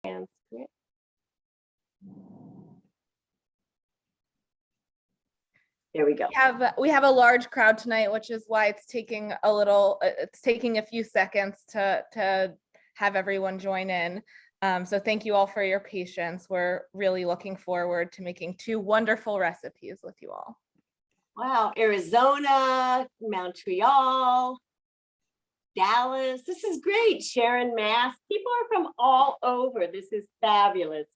transcript. There we go. We have a large crowd tonight, which is why it's taking a few seconds to have everyone join in. So thank you all for your patience. We're really looking forward to making 2 wonderful recipes with you all. Wow, Arizona, Montreal, Dallas. This is great. Sharon, Mass. People are from all over. This is fabulous.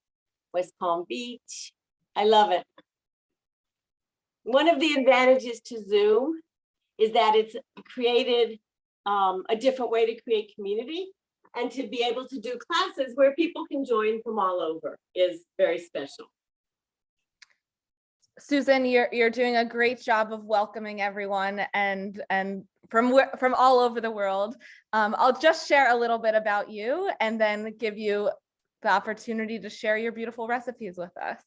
West Palm Beach. I love it. One of the advantages to Zoom is that it's created a different way to create community, and to be able to do classes where people can join from all over is very special. Susan, you're doing a great job of welcoming everyone and from all over the world. I'll just share a little bit about you and then give you the opportunity to share your beautiful recipes with us.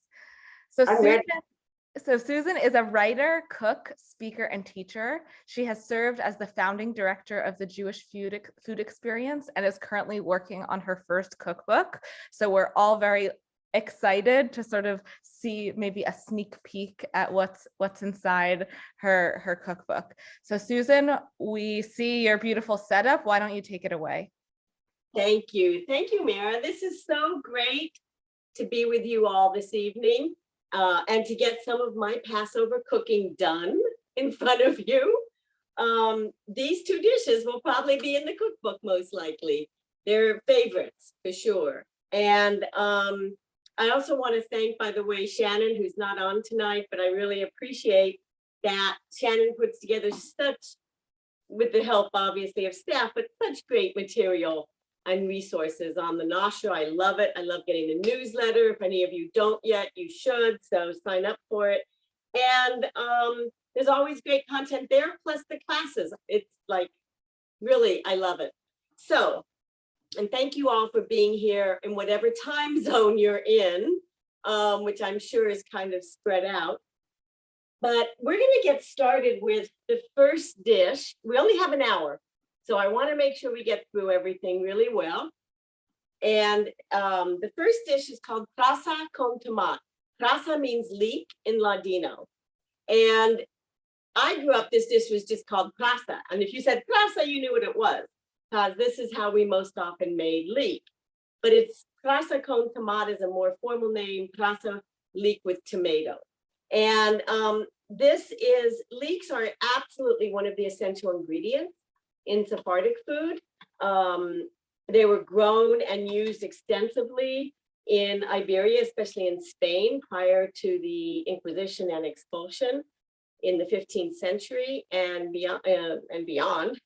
So Susan is a writer, cook, speaker, and teacher. She has served as the founding director of the Jewish Food Experience and is currently working on her first cookbook. So we're all very excited to sort of see maybe a sneak peek at what's inside her cookbook. So Susan, we see your beautiful setup. Why don't you take it away? Thank you. Thank you, Mara. This is so great to be with you all this evening. And to get some of my Passover cooking done in front of you. These 2 dishes will probably be in the cookbook, most likely. They're favorites for sure. And I also want to thank, by the way, Shannon, who's not on tonight, but I really appreciate that Shannon puts together such, with the help obviously of staff, but such great material and resources on the Nasher. I love it. I love getting the newsletter. If any of you don't yet, you should, so sign up for it. And there's always great content there, plus the classes. It's like, really, I love it. So, and thank you all for being here in whatever time zone you're in, which I'm sure is kind of spread out. But we're gonna get started with the first dish. We only have an hour. So I want to make sure we get through everything really well. And the first dish is called prasa con tomat. Prasa means leek in Ladino. And I grew up, this dish was just called prasa. And if you said prasa, you knew what it was, because this is how we most often made leek. But it's prasa con tomat is a more formal name, prasa leek with tomato. And leeks are absolutely one of the essential ingredients in Sephardic food. They were grown and used extensively in Iberia, especially in Spain, prior to the Inquisition and expulsion in the 15th century and beyond.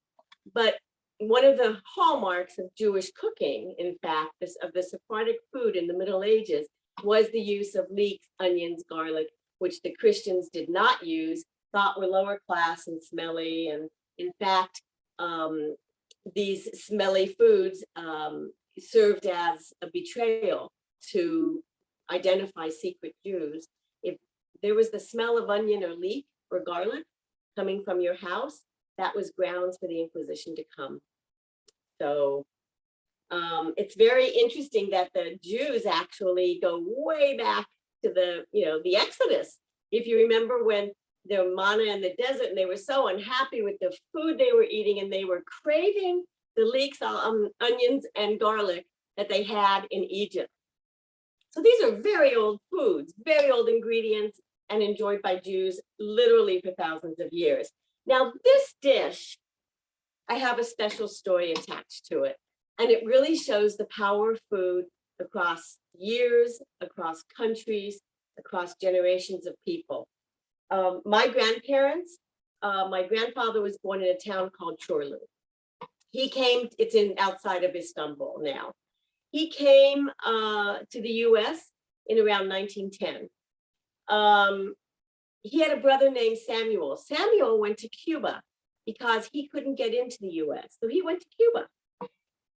But one of the hallmarks of Jewish cooking, in fact, of the Sephardic food in the Middle Ages, was the use of leeks, onions, garlic, which the Christians did not use, thought were lower class and smelly. And in fact, these smelly foods served as a betrayal to identify secret Jews. If there was the smell of onion or leek or garlic coming from your house, that was grounds for the Inquisition to come. So it's very interesting that the Jews actually go way back to the Exodus. If you remember when the manna in the desert, and they were so unhappy with the food they were eating, and they were craving the leeks, onions, and garlic that they had in Egypt. So these are very old foods, very old ingredients, and enjoyed by Jews literally for thousands of years. Now, this dish, I have a special story attached to it, and it really shows the power of food across years, across countries, across generations of people. My grandparents, my grandfather was born in a town called Çorlu. He came, it's outside of Istanbul now. He came to the US in around 1910. He had a brother named Samuel. Samuel went to Cuba because he couldn't get into the US, so he went to Cuba.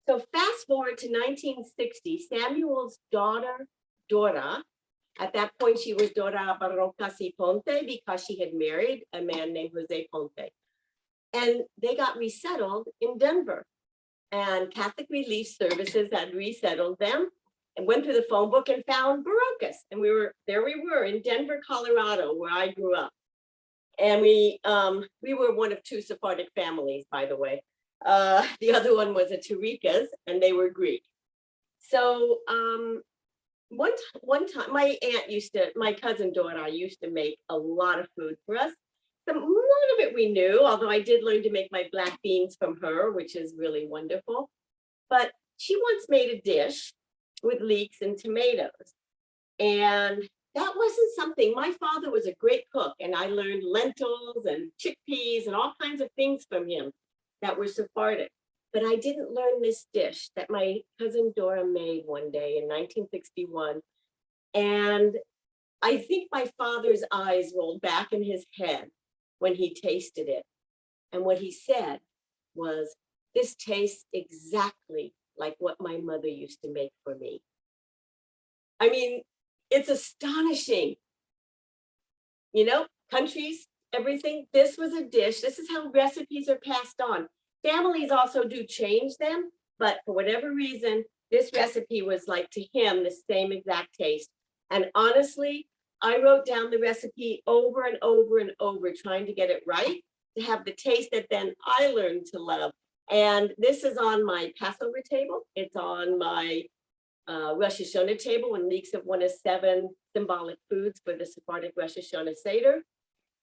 So fast forward to 1960, Samuel's daughter, Dora, at that point, she was Dora Barocas y Ponte because she had married a man named Jose Ponte. And they got resettled in Denver. And Catholic Relief Services had resettled them. and went through the phone book and found Barocas. And we were in Denver, Colorado, where I grew up. And we were one of two Sephardic families, by the way. The other one was a Tarikas, and they were Greek. So one time, my cousin Dora used to make a lot of food for us. A lot of it we knew, although I did learn to make my black beans from her, which is really wonderful. But she once made a dish with leeks and tomatoes. And that wasn't something, my father was a great cook, and I learned lentils and chickpeas and all kinds of things from him that were Sephardic. But I didn't learn this dish that my cousin Dora made one day in 1961. And I think my father's eyes rolled back in his head when he tasted it. And what he said was, "This tastes exactly like what my mother used to make for me." I mean, it's astonishing. You know, countries, everything. This was a dish. This is how recipes are passed on. Families also do change them, but for whatever reason, this recipe was like to him the same exact taste. And honestly, I wrote down the recipe over and over and over, trying to get it right, to have the taste that then I learned to love. And this is on my Passover table. It's on my Rosh Hashanah table, and leeks of one of 7 symbolic foods for the Sephardic Rosh Hashanah Seder.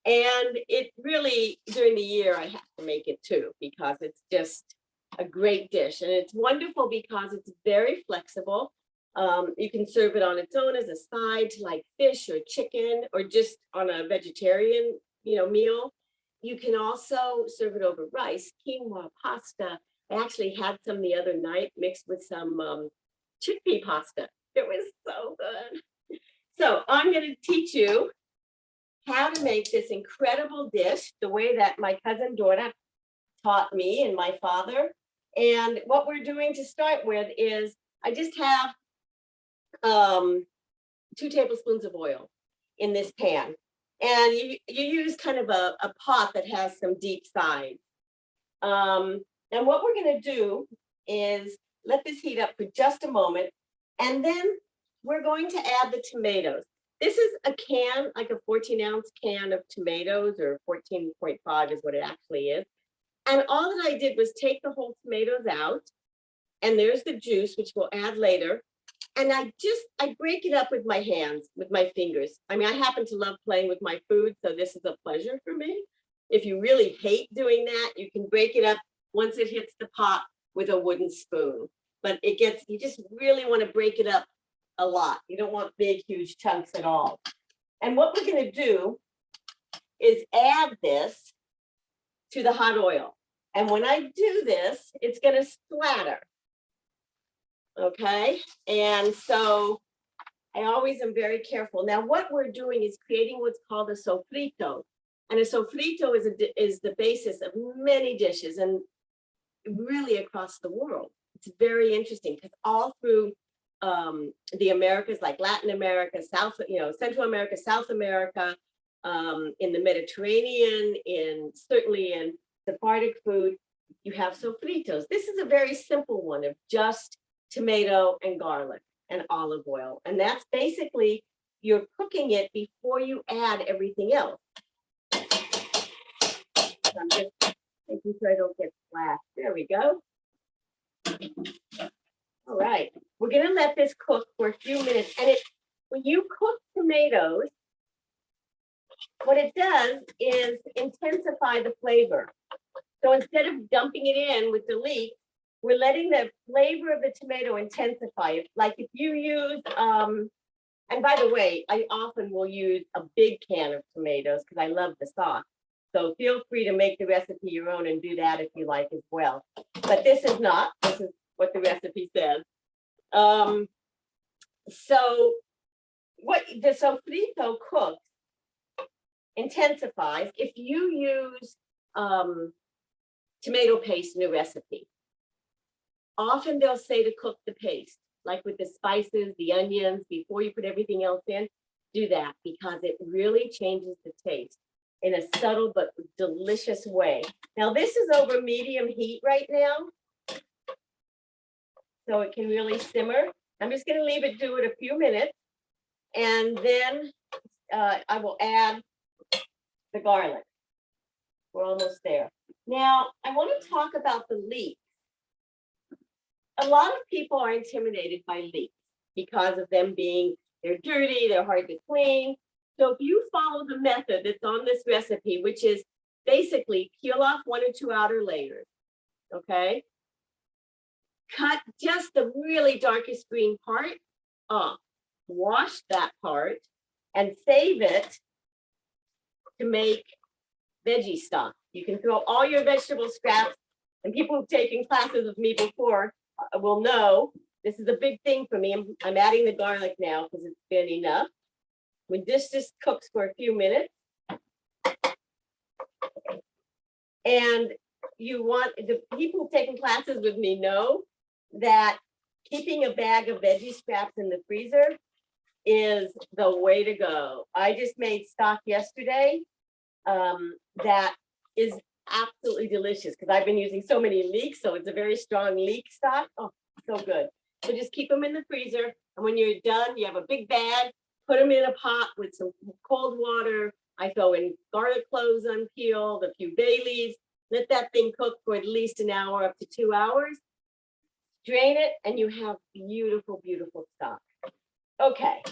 And it really, during the year, I have to make it too, because it's just a great dish. And it's wonderful because it's very flexible. You can serve it on its own as a side to like fish or chicken, or just on a vegetarian, meal. You can also serve it over rice, quinoa, pasta. I actually had some the other night mixed with some chickpea pasta. It was so good. So I'm going to teach you how to make this incredible dish the way that my cousin Dora taught me and my father. And what we're doing to start with is I just have 2 tablespoons of oil in this pan. And you use kind of a pot that has some deep sides. And what we're going to do is let this heat up for just a moment. And then we're going to add the tomatoes. This is a can, like a 14-ounce can of tomatoes, or 14.5 is what it actually is. And all that I did was take the whole tomatoes out, and there's the juice, which we'll add later. And I break it up with my hands, with my fingers. I mean, I happen to love playing with my food, so this is a pleasure for me. If you really hate doing that, you can break it up once it hits the pot with a wooden spoon. But you just really want to break it up a lot. You don't want big, huge chunks at all. And what we're going to do is add this to the hot oil. And when I do this, it's going to splatter. Okay, and so I always am very careful. Now, what we're doing is creating what's called a sofrito. And a sofrito is the basis of many dishes, and really across the world. It's very interesting because all through the Americas, like Latin America, Central America, South America, in the Mediterranean, certainly in Sephardic food, you have sofritos. This is a very simple one of just tomato and garlic and olive oil. And that's basically, you're cooking it before you add everything else. So I'm just making sure I don't get splashed. There we go. All right, we're gonna let this cook for a few minutes. And when you cook tomatoes, what it does is intensify the flavor. So instead of dumping it in with the leek, we're letting the flavor of the tomato intensify. Like if you use, and by the way, I often will use a big can of tomatoes because I love the sauce. So feel free to make the recipe your own and do that if you like as well. But this is what the recipe says. So what the sofrito cooks intensifies if you use tomato paste in a recipe. Often they'll say to cook the paste, like with the spices, the onions, before you put everything else in. Do that because it really changes the taste in a subtle but delicious way. Now this is over medium heat right now, so it can really simmer. I'm just gonna leave it, do it a few minutes. And then I will add the garlic. We're almost there. Now, I want to talk about the leeks. A lot of people are intimidated by leeks because of them being, they're dirty, they're hard to clean. So if you follow the method that's on this recipe, which is basically peel off 1 or 2 outer layers, okay? Cut just the really darkest green part off, wash that part, and save it to make veggie stock. You can throw all your vegetable scraps, and people who've taken classes with me before will know this is a big thing for me. I'm adding the garlic now because it's been enough. When this just cooks for a few minutes, and you want, the people who've taken classes with me know that keeping a bag of veggie scraps in the freezer is the way to go. I just made stock yesterday that is absolutely delicious because I've been using so many leeks, so it's a very strong leek stock. Oh, so good. So just keep them in the freezer, and when you're done, you have a big bag, put them in a pot with some cold water. I throw in garlic cloves unpeeled, a few bay leaves, let that thing cook for at least an hour up to 2 hours. Drain it, and you have beautiful, beautiful stock. Okay,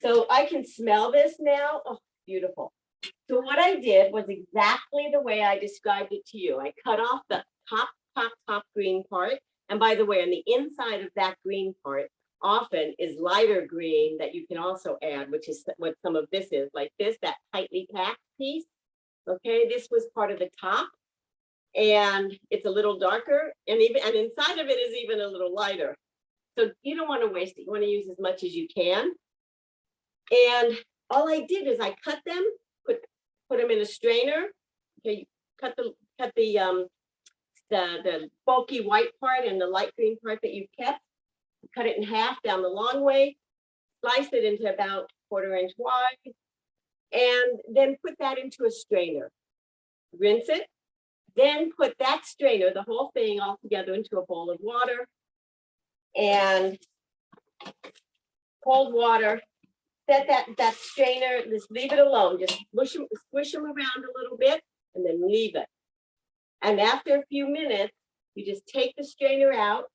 so I can smell this now. Oh, beautiful. So what I did was exactly the way I described it to you. I cut off the top green part. And by the way, on the inside of that green part often is lighter green that you can also add, which is what some of this is, like this, that tightly packed piece. Okay, this was part of the top. And it's a little darker, and inside of it is even a little lighter. So you don't want to waste it. You want to use as much as you can. And all I did is I cut them, put them in a strainer. Okay, cut the bulky white part and the light green part that you've kept. Cut it in half down the long way. Slice it into about 1/4 inch wide, and then put that into a strainer. Rinse it. Then put that strainer, the whole thing all together, into a bowl of water, and cold water. Set that strainer, just leave it alone. Just squish them around a little bit and then leave it. And after a few minutes, you just take the strainer out,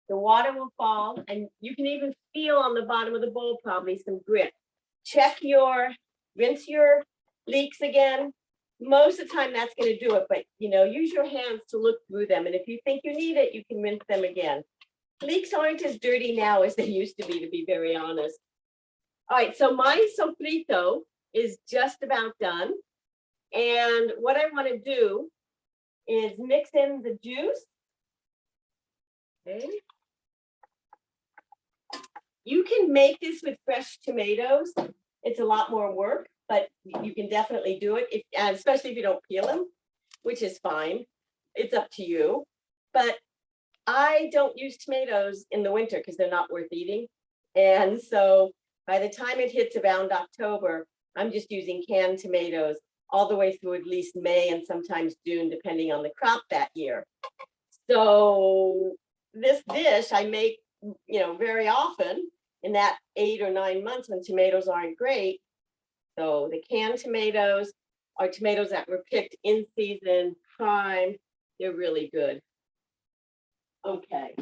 the water will fall, and you can even feel on the bottom of the bowl probably some grit. Rinse your leeks again. Most of the time that's going to do it, but use your hands to look through them. And if you think you need it, you can rinse them again. Leeks aren't as dirty now as they used to be very honest. All right, so my sofrito is just about done. And what I want to do is mix in the juice. Okay. You can make this with fresh tomatoes. It's a lot more work, but you can definitely do it, especially if you don't peel them, which is fine. It's up to you. But I don't use tomatoes in the winter because they're not worth eating. And so by the time it hits around October, I'm just using canned tomatoes all the way through at least May and sometimes June, depending on the crop that year. So this dish I make, very often in that 8 or 9 months when tomatoes aren't great. So the canned tomatoes are tomatoes that were picked in season, prime. They're really good. Okay.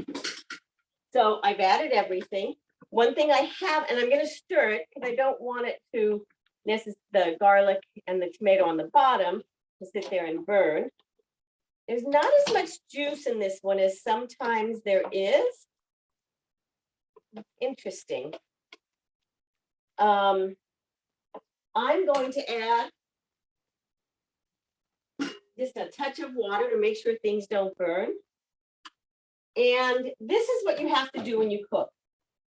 So I've added everything. One thing I have, and I'm going to stir it because I don't want it to, the garlic and the tomato on the bottom to sit there and burn. There's not as much juice in this one as sometimes there is. Interesting. I'm going to add just a touch of water to make sure things don't burn. And this is what you have to do when you cook.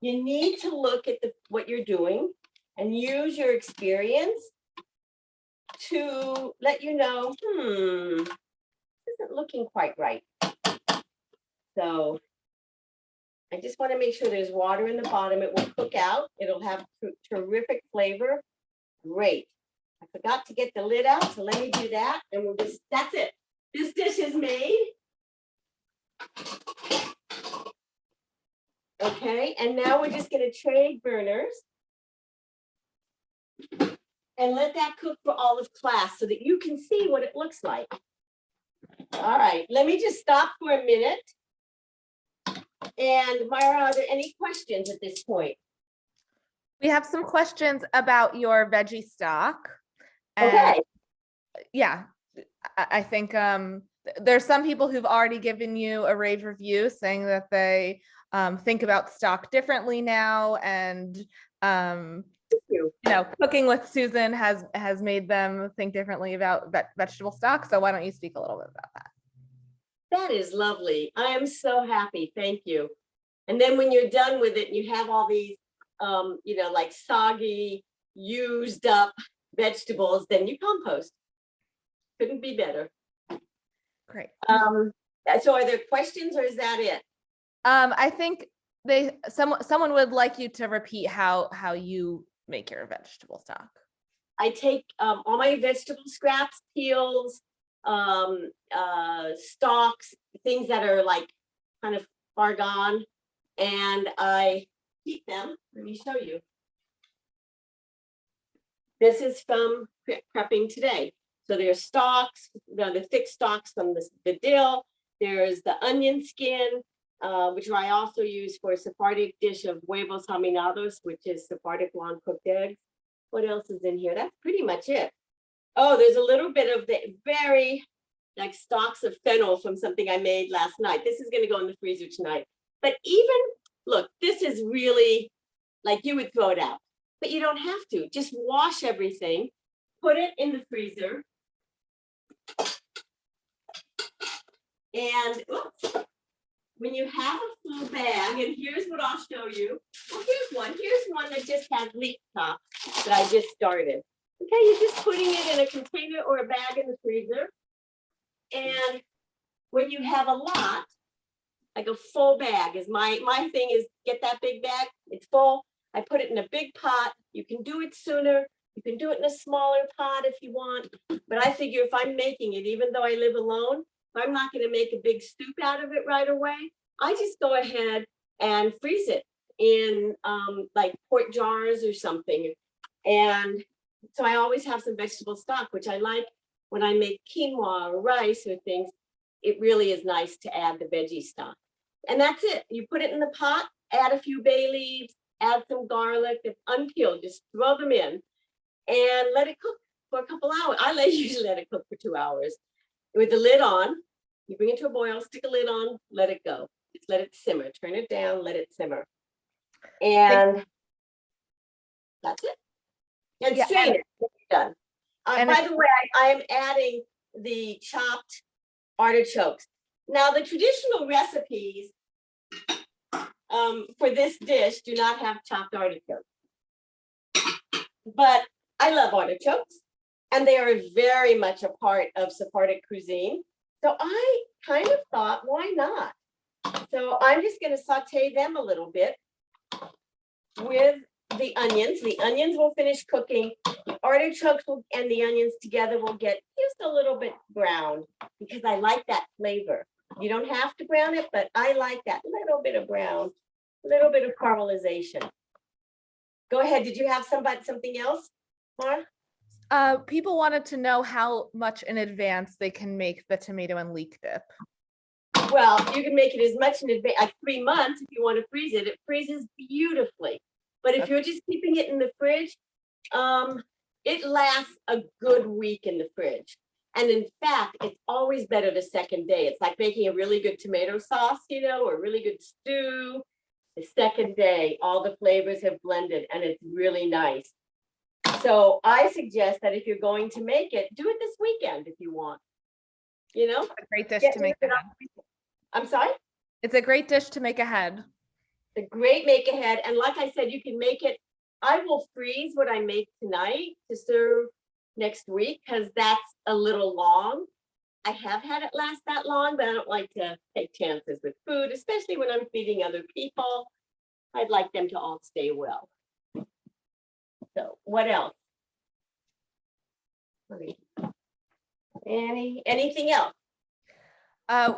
You need to look at what you're doing and use your experience to let you know, this isn't looking quite right. So I just want to make sure there's water in the bottom. It will cook out. It'll have terrific flavor. Great. I forgot to get the lid out, so let me do that. And that's it. This dish is made. Okay, and now we're just gonna trade burners. And let that cook for all of class so that you can see what it looks like. All right, let me just stop for a minute. And Myra, are there any questions at this point? We have some questions about your veggie stock. And Okay. yeah, I think there's some people who've already given you a rave review saying that they think about stock differently now, and you know, cooking with Susan has made them think differently about vegetable stock. So why don't you speak a little bit about that? That is lovely. I am so happy. Thank you. And then when you're done with it, and you have all these, you know, like soggy, used up vegetables, then you compost. Couldn't be better. Great. So are there questions or is that it? I think someone would like you to repeat how you make your vegetable stock. I take all my vegetable scraps, peels, stalks, things that are like kind of far gone, and I heat them. Let me show you. This is from prepping today. So there's stalks, the thick stalks from the dill. There's the onion skin, which I also use for a Sephardic dish of huevos haminados, which is Sephardic long cooked eggs. What else is in here? That's pretty much it. Oh, there's a little bit of the very like stalks of fennel from something I made last night. This is going to go in the freezer tonight. But even, look, this is really like you would throw it out, but you don't have to. Just wash everything, put it in the freezer. And oops, when you have a full bag, and here's what I'll show you. Well, here's one that just has leek top that I just started. Okay, you're just putting it in a container or a bag in the freezer. And when you have a lot, like a full bag is my thing is get that big bag, it's full. I put it in a big pot. You can do it sooner. You can do it in a smaller pot if you want. But I figure if I'm making it, even though I live alone, if I'm not going to make a big soup out of it right away, I just go ahead and freeze it in like quart jars or something. And so I always have some vegetable stock, which I like when I make quinoa or rice or things. It really is nice to add the veggie stock. And that's it. You put it in the pot, add a few bay leaves, add some garlic, it's unpeeled, just throw them in and let it cook for a couple hours. I usually let it cook for 2 hours with the lid on. You bring it to a boil, stick a lid on, let it go. Just let it simmer, turn it down, let it simmer. And that's it. And strain it, done. By the way, I am adding the chopped artichokes. Now the traditional recipes for this dish do not have chopped artichokes. But I love artichokes and they are very much a part of Sephardic cuisine. So I kind of thought, why not? So I'm just going to saute them a little bit with the onions. The onions will finish cooking. The artichokes and the onions together will get just a little bit brown because I like that flavor. You don't have to brown it, but I like that little bit of brown, a little bit of caramelization. Go ahead. Did you have something else, Mar? People wanted to know how much in advance they can make the tomato and leek dip. Well, you can make it as much in advance, like 3 months if you want to freeze it. It freezes beautifully. But if you're just keeping it in the fridge, it lasts a good week in the fridge. And in fact, it's always better the second day. It's like making a really good tomato sauce, you know, or a really good stew. The second day, all the flavors have blended and it's really nice. So I suggest that if you're going to make it, do it this weekend if you want. You know, a great dish to make ahead. I'm sorry? It's a great dish to make ahead. It's a great make ahead. And like I said, you can make it. I will freeze what I make tonight to serve next week because that's a little long. I have had it last that long, but I don't like to take chances with food, especially when I'm feeding other people. I'd like them to all stay well. So what else? Anything else?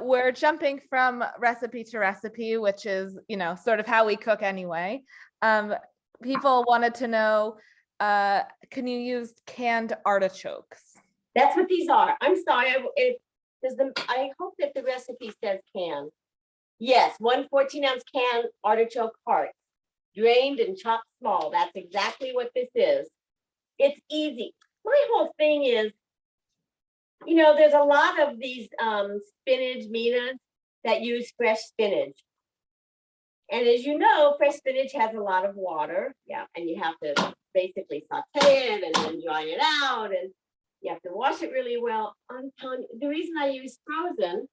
We're jumping from recipe to recipe, which is, sort of how we cook anyway. People wanted to know, can you use canned artichokes? That's what these are. I'm sorry, I hope that the recipe says can. Yes, 1 14-ounce can artichoke heart, drained and chopped small. That's exactly what this is. It's easy. My whole thing is, there's a lot of these spinach minas that use fresh spinach. And as you know, fresh spinach has a lot of water. Yeah, and you have to basically saute it and then dry it out, and you have to wash it really well. I'm telling you, the reason I use frozen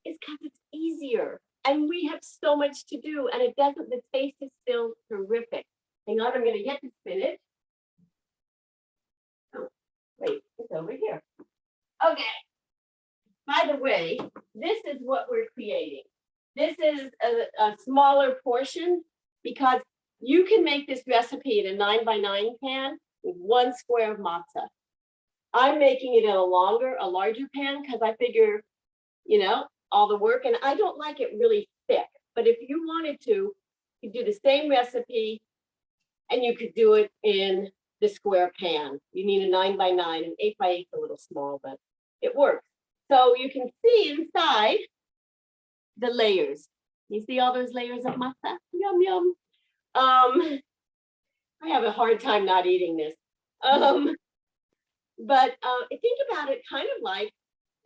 is because it's easier. And we have so much to do, and the taste is still terrific. Hang on, I'm gonna get the spinach. Oh, wait, it's over here. Okay. By the way, this is what we're creating. This is a smaller portion because you can make this recipe in a 9x9 pan with 1 square of matzah. I'm making it in a larger pan because I figure, all the work, and I don't like it really thick. But if you wanted to, you do the same recipe and you could do it in the square pan. You need a 9x9, and 8x8 is a little small, but it works. So you can see inside the layers. You see all those layers of matzah? Yum, yum. I have a hard time not eating this. But think about it kind of like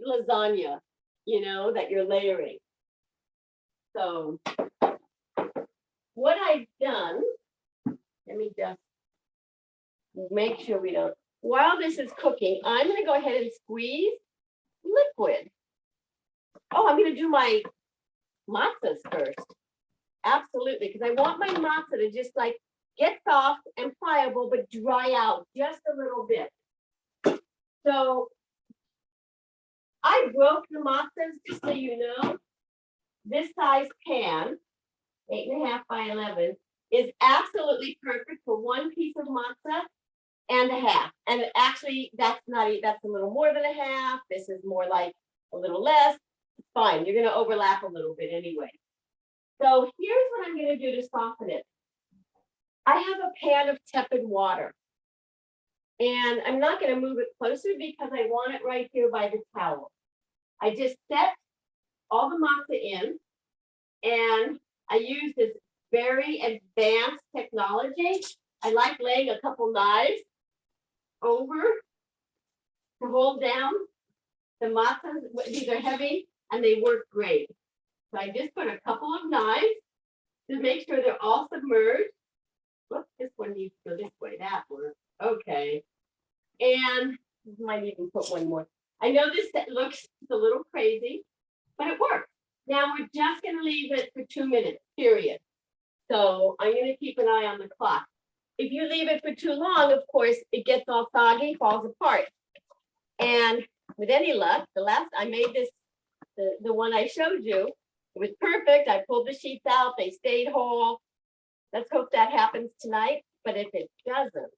lasagna, that you're layering. So what I've done, let me just make sure we don't, while this is cooking, I'm going to go ahead and squeeze liquid. Oh, I'm going to do my matzahs first. Absolutely, because I want my matzah to just like get soft and pliable, but dry out just a little bit. So I broke the matzahs, just so you know. This size pan, 8.5 by 11, is absolutely perfect for 1 piece of matzah and a half. And actually, that's a little more than a half. This is more like a little less. It's fine. You're going to overlap a little bit anyway. So here's what I'm going to do to soften it. I have a pan of tepid water. And I'm not going to move it closer because I want it right here by the towel. I just set all the matzah in, and I use this very advanced technology. I like laying a couple knives over to hold down the matzahs. These are heavy and they work great. So I just put a couple of knives to make sure they're all submerged. Look, this one needs to go this way. That works. Okay. And might even put one more. I know this looks a little crazy, but it works. Now we're just going to leave it for 2 minutes, period. So I'm going to keep an eye on the clock. If you leave it for too long, of course, it gets all soggy, falls apart. And with any luck, I made this, the one I showed you, it was perfect. I pulled the sheets out, they stayed whole. Let's hope that happens tonight. But if it doesn't,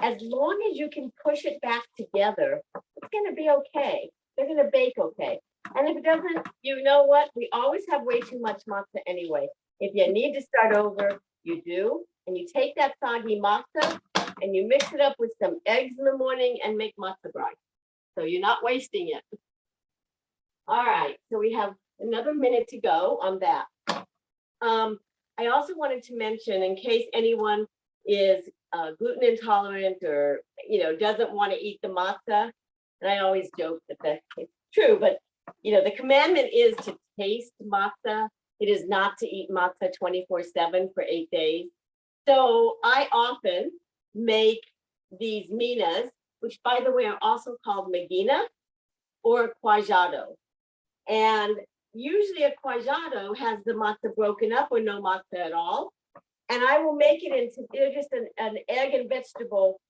as long as you can push it back together, it's going to be okay. They're going to bake okay. And if it doesn't, you know what? We always have way too much matzah anyway. If you need to start over, you do. And you take that soggy matzah and you mix it up with some eggs in the morning and make matzah bride. So you're not wasting it. All right, so we have another minute to go on that. I also wanted to mention, in case anyone is gluten intolerant or doesn't want to eat the matzah, and I always joke that it's true, but the commandment is to taste matzah. It is not to eat matzah 24/7 for 8 days. So I often make these minas, which by the way are also called megina or quajado. And usually a quajado has the matzah broken up or no matzah at all. And I will make it into just an egg and vegetable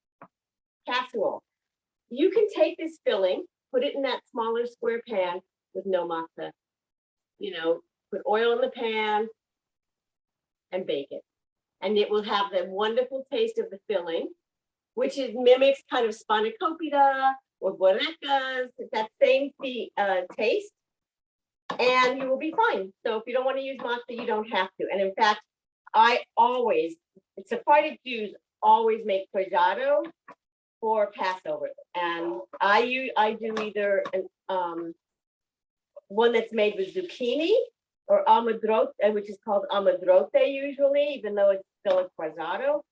casserole. You can take this filling, put it in that smaller square pan with no matzah, put oil in the pan and bake it. And it will have the wonderful taste of the filling, which mimics kind of spanakopita or borecas. It's that same taste, and you will be fine. So if you don't want to use matzah, you don't have to. And in fact, Sephardic Jews always make quesado for Passover. And I do either one that's made with zucchini or amadrote, which is called amadrote usually, even though it's still a quesado.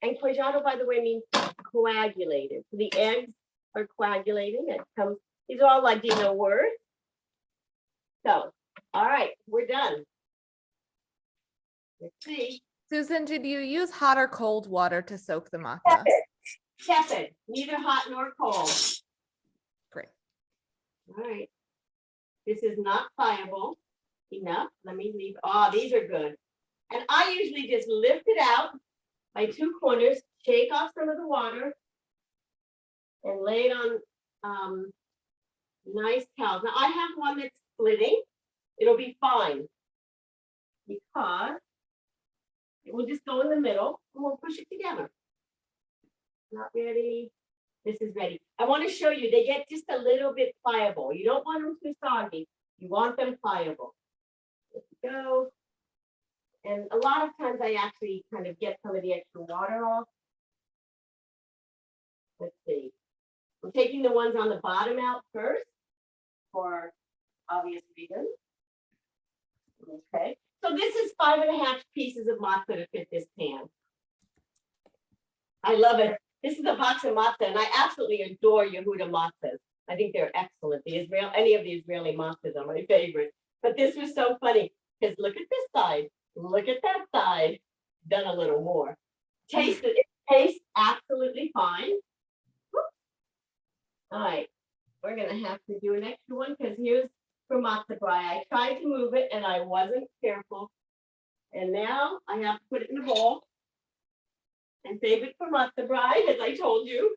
And quesado, by the way, means coagulated. So the eggs are coagulating. These are all Ladino words. So, all right, we're done. Let's see. Susan, did you use hot or cold water to soak the matzah? Tepid, neither hot nor cold. Great. All right. This is not pliable enough. Let me leave. Oh, these are good. And I usually just lift it out by two corners, shake off some of the water, and lay it on nice towels. Now I have one that's splitting. It'll be fine because it will just go in the middle and we'll push it together. Not ready. This is ready. I want to show you, they get just a little bit pliable. You don't want them too soggy. You want them pliable. There we go. And a lot of times I actually kind of get some of the extra water off. Let's see. I'm taking the ones on the bottom out first for obvious reasons. Okay. So this is 5.5 pieces of matzah to fit this pan. I love it. This is a box of matzah, and I absolutely adore Yehuda matzahs. I think they're excellent. Any of the Israeli matzahs are my favorite. But this was so funny because look at this side, look at that side. Done a little more. Taste it. It tastes absolutely fine. Whoop. All right, we're gonna have to do an extra one because here's for matzah brie. I tried to move it and I wasn't careful, and now I have to put it in a bowl and save it for matzah brie, as I told you.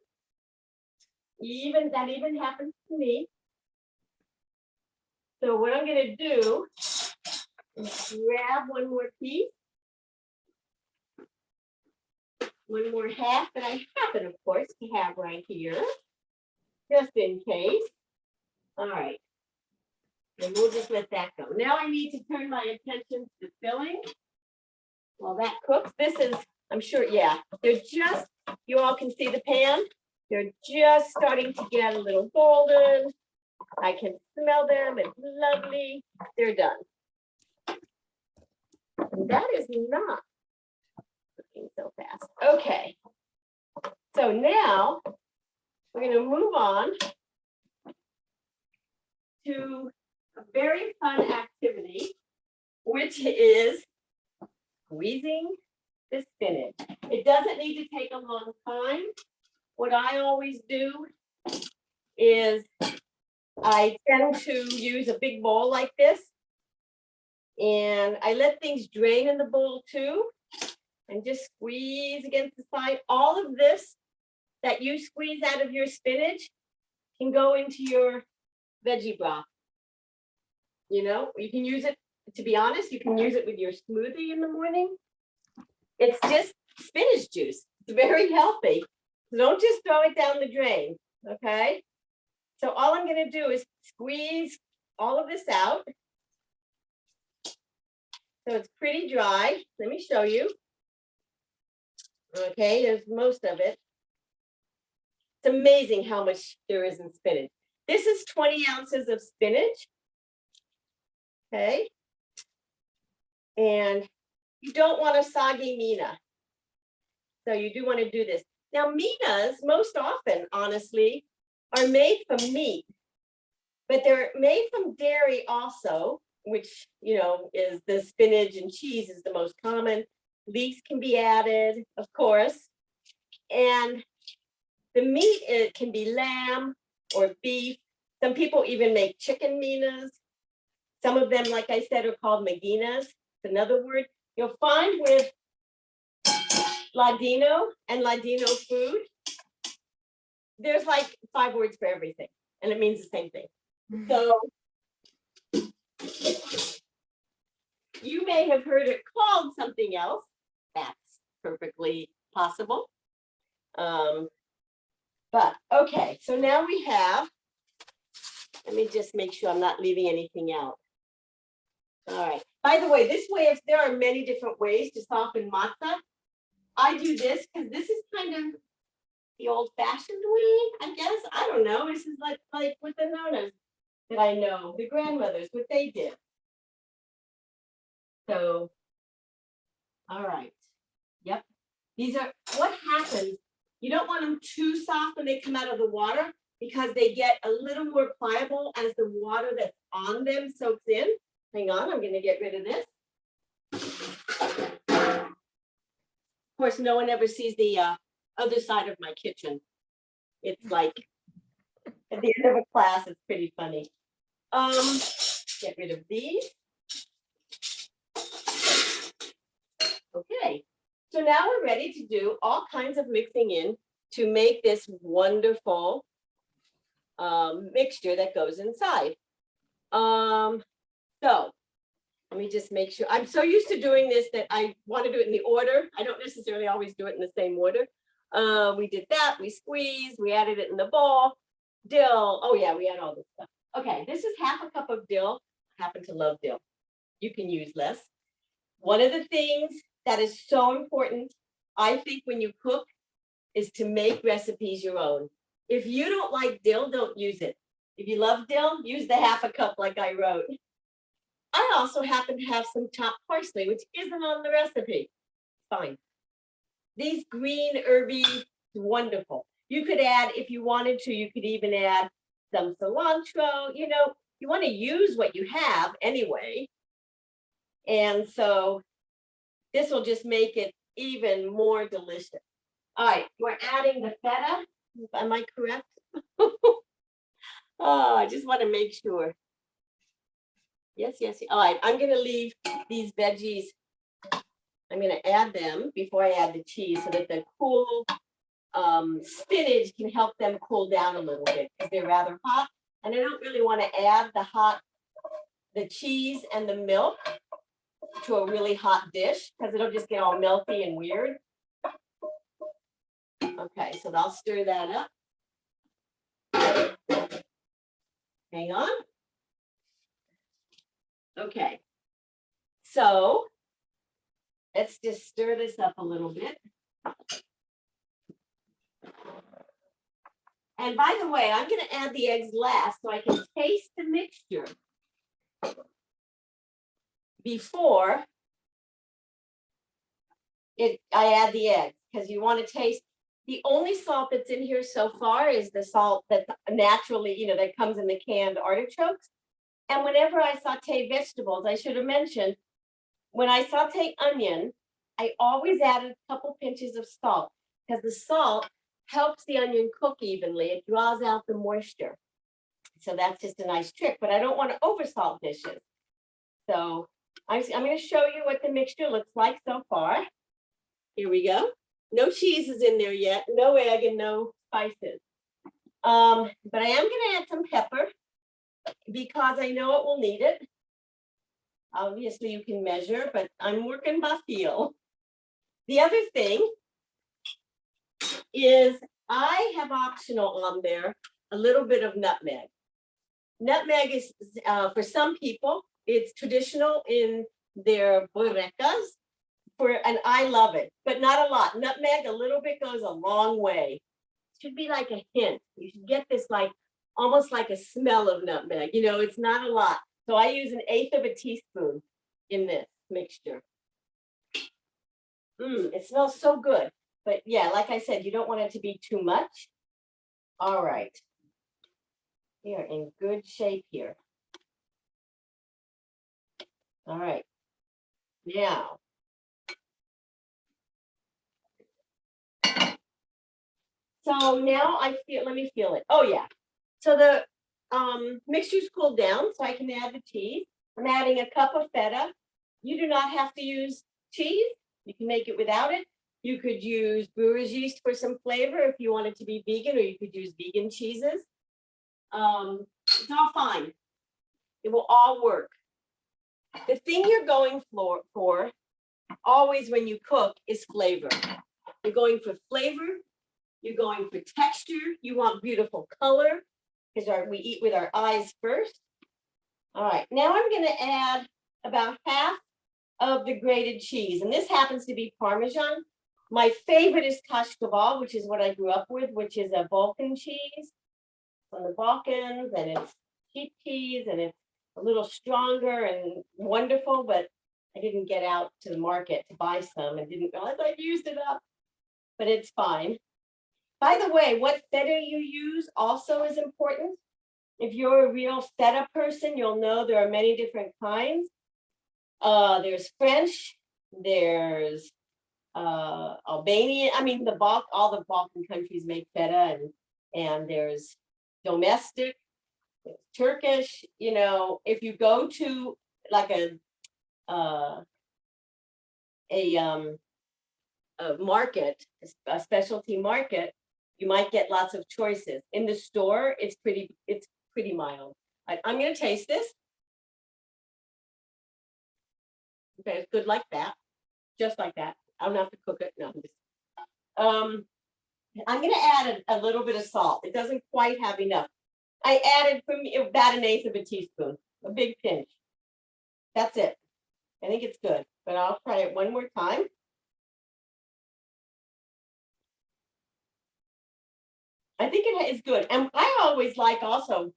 That even happens to me. So what I'm gonna do is grab one more piece, one more half that I happen, of course, to have right here, just in case. All right, and we'll just let that go. Now I need to turn my attention to filling while that cooks. This is, I'm sure, yeah, they're just, you all can see the pan. They're just starting to get a little golden. I can smell them. It's lovely. They're done. And that is not cooking so fast. Okay. So now we're going to move on to a very fun activity, which is squeezing the spinach. It doesn't need to take a long time. What I always do is I tend to use a big bowl like this, and I let things drain in the bowl too, and just squeeze against the side. All of this that you squeeze out of your spinach can go into your veggie broth. You know, you can use it, to be honest, you can use it with your smoothie in the morning. It's just spinach juice. It's very healthy. So don't just throw it down the drain, okay? So all I'm going to do is squeeze all of this out. So it's pretty dry. Let me show you. Okay, there's most of it. It's amazing how much there is in spinach. This is 20 ounces of spinach. Okay. And you don't want a soggy mina. So you do want to do this. Now, minas, most often, honestly, are made from meat, but they're made from dairy also, which, you know, is the spinach and cheese is the most common. Leeks can be added, of course. And the meat, it can be lamb or beef. Some people even make chicken minas. Some of them, like I said, are called maginas. It's another word. You'll find with Ladino and Ladino food, there's like 5 words for everything, and it means the same thing. So you may have heard it called something else. That's perfectly possible. But okay, so now we have Let me just make sure I'm not leaving anything out. All right. By the way, this way, if there are many different ways to soften matzah, I do this because this is kind of the old-fashioned way, I guess. I don't know. This is like with the nonas that I know, the grandmothers, what they did. So, all right. Yep. These are what happens. You don't want them too soft when they come out of the water because they get a little more pliable as the water that's on them soaks in. Hang on, I'm going to get rid of this. Of course, no one ever sees the other side of my kitchen. It's like at the end of a class, it's pretty funny. Get rid of these. Okay, so now we're ready to do all kinds of mixing in to make this wonderful mixture that goes inside. So let me just make sure. I'm so used to doing this that I want to do it in the order. I don't necessarily always do it in the same order. We did that, we squeezed, we added it in the bowl. Dill, oh yeah, we had all this stuff. Okay, this is half a cup of dill. I happen to love dill. You can use less. One of the things that is so important, I think, when you cook is to make recipes your own. If you don't like dill, don't use it. If you love dill, use the half a cup like I wrote. I also happen to have some chopped parsley, which isn't on the recipe. Fine. These green herby, wonderful. You could add, if you wanted to, you could even add some cilantro. You know, you want to use what you have anyway. And so this will just make it even more delicious. All right, we're adding the feta. Am I correct? Oh, I just want to make sure. Yes, yes. All right, I'm going to leave these veggies. I'm going to add them before I add the cheese so that the cool spinach can help them cool down a little bit because they're rather hot. And I don't really want to add the cheese and the milk to a really hot dish because it'll just get all melty and weird. Okay, so I'll stir that up. Hang on. Okay, so let's just stir this up a little bit. And by the way, I'm going to add the eggs last so I can taste the mixture before I add the eggs, because you want to taste. The only salt that's in here so far is the salt that's naturally, you know, that comes in the canned artichokes. And whenever I saute vegetables, I should have mentioned, when I saute onion, I always add a couple pinches of salt because the salt helps the onion cook evenly. It draws out the moisture. So that's just a nice trick, but I don't want to oversalt dishes. So I'm going to show you what the mixture looks like so far. Here we go. No cheese is in there yet, no egg and no spices. But I am going to add some pepper because I know it will need it. Obviously you can measure, but I'm working by feel. The other thing is I have optional on there a little bit of nutmeg. Nutmeg is, for some people, it's traditional in their borrecas, and I love it, but not a lot. Nutmeg, a little bit goes a long way. It should be like a hint. You should get this like, almost like a smell of nutmeg. You know, it's not a lot. So I use 1/8 of a teaspoon in this mixture. It smells so good. But yeah, like I said, you don't want it to be too much. All right. We are in good shape here. All right. Now, so now I feel, let me feel it. Oh yeah. So the mixture's cooled down, so I can add the cheese. I'm adding a cup of feta. You do not have to use cheese. You can make it without it. You could use brewer's yeast for some flavor if you want it to be vegan, or you could use vegan cheeses. It's all fine. It will all work. The thing you're going for always when you cook is flavor. You're going for flavor. You're going for texture. You want beautiful color. because we eat with our eyes first. All right, now I'm gonna add about half of the grated cheese, and this happens to be Parmesan. My favorite is Casserole, which is what I grew up with, which is a Balkan cheese from the Balkans, and it's cheap cheese, and it's a little stronger and wonderful, but I didn't get out to the market to buy some and didn't realize I'd used it up, but it's fine. By the way, what feta you use also is important. If you're a real feta person, you'll know there are many different kinds. There's French, there's Albanian. I mean, all the Balkan countries make feta, and there's domestic, there's Turkish. You know, if you go to like a market, a specialty market, you might get lots of choices. In the store, it's pretty mild. I'm gonna taste this. Okay, it's good like that, just like that. I don't have to cook it. No, I'm gonna add a little bit of salt. It doesn't quite have enough. I added about 1/8 of a teaspoon, a big pinch. That's it. I think it's good, but I'll try it one more time. I think it is good. And I always like also,